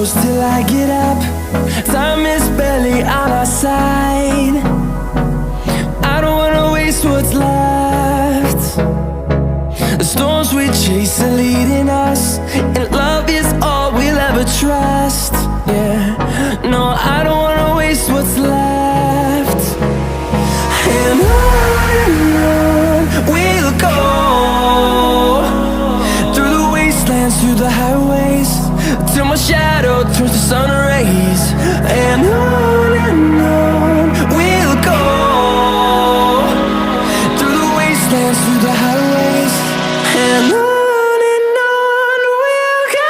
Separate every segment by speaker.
Speaker 1: close till I get up. Time is barely on our side. I don't wanna waste what's left. The storms we chase are leading us, and love is all we'll ever trust. Yeah, no, I don't wanna waste what's left. And on we'll go, through the wastelands, through the highways, till my shadow turns to sun rays. And on we'll go, through the wastelands, through the highways, and on we'll go.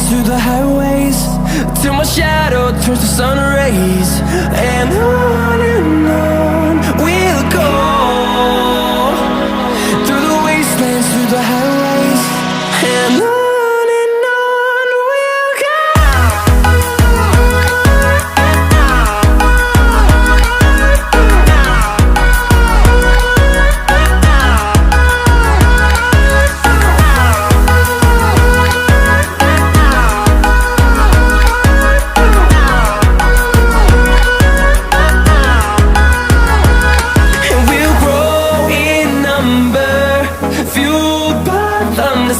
Speaker 1: Through the highways, till my shadow turns to sun rays. And on we'll go, through the wastelands, through the highways, and on we'll go.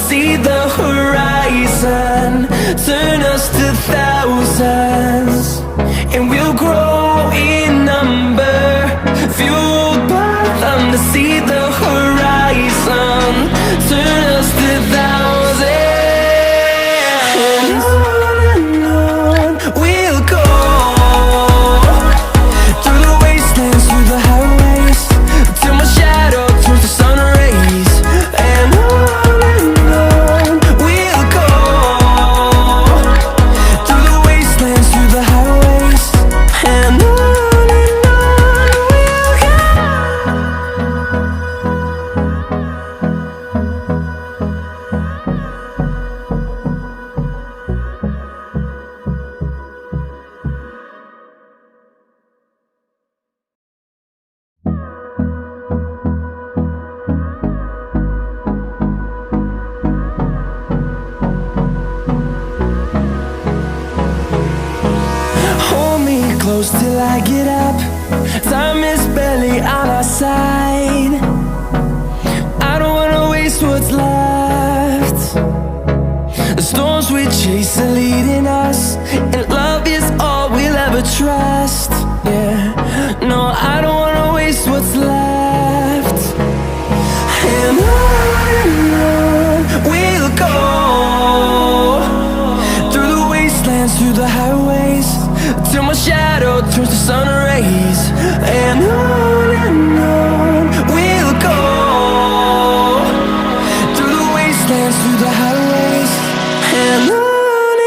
Speaker 1: See the horizon turn us to thousands, and we'll grow in number, fueled by them. To see the horizon turn us to thousands, and on we'll go, through the wastelands, through the highways, till my shadow turns to sun rays. And close till I get up. Time is barely on our side. I don't wanna waste what's left. The storms we chase are leading us, and love is all we'll ever trust. Yeah, no, I don't wanna waste what's left. And on we'll go, through the wastelands, through the highways, till my shadow turns to sun rays. And on we'll go, through the wastelands, through the highways, and on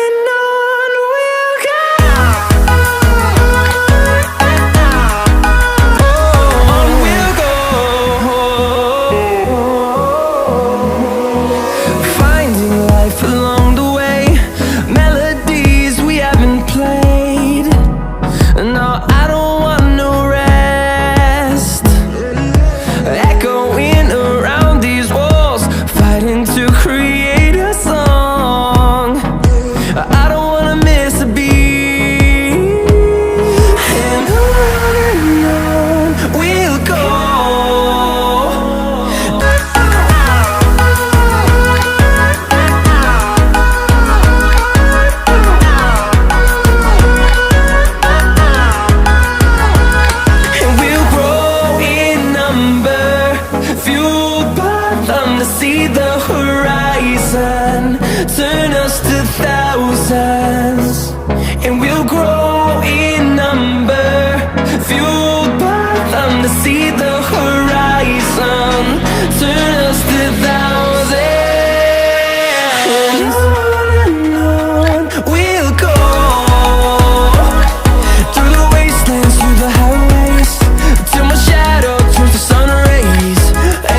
Speaker 1: we'll go. see the horizon, turn us to thousands, and we'll grow in number, fueled by them to see the horizon, turn us to thousands, and on we'll go, through the wastelands, through the highways, till my shadow turns to sun rays,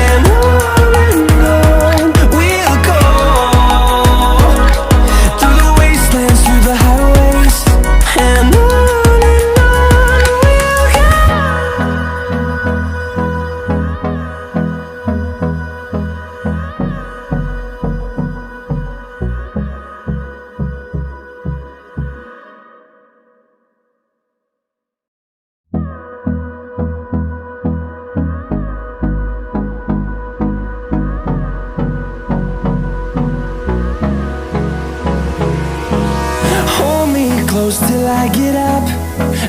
Speaker 1: and on we'll go, through the wastelands, through the highways, and on we'll go. Hold me close till I get up.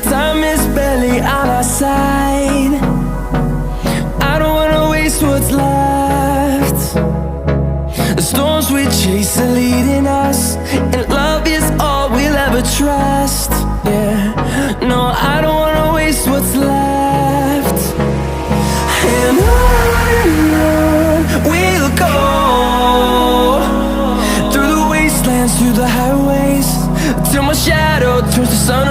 Speaker 1: Time is barely on our side. I don't wanna waste what's left. The storms we chase are leading us, and love is all we'll ever trust. Yeah, no, I don't wanna waste what's left. And on we'll go, through the wastelands, through the highways, till my shadow turns to sun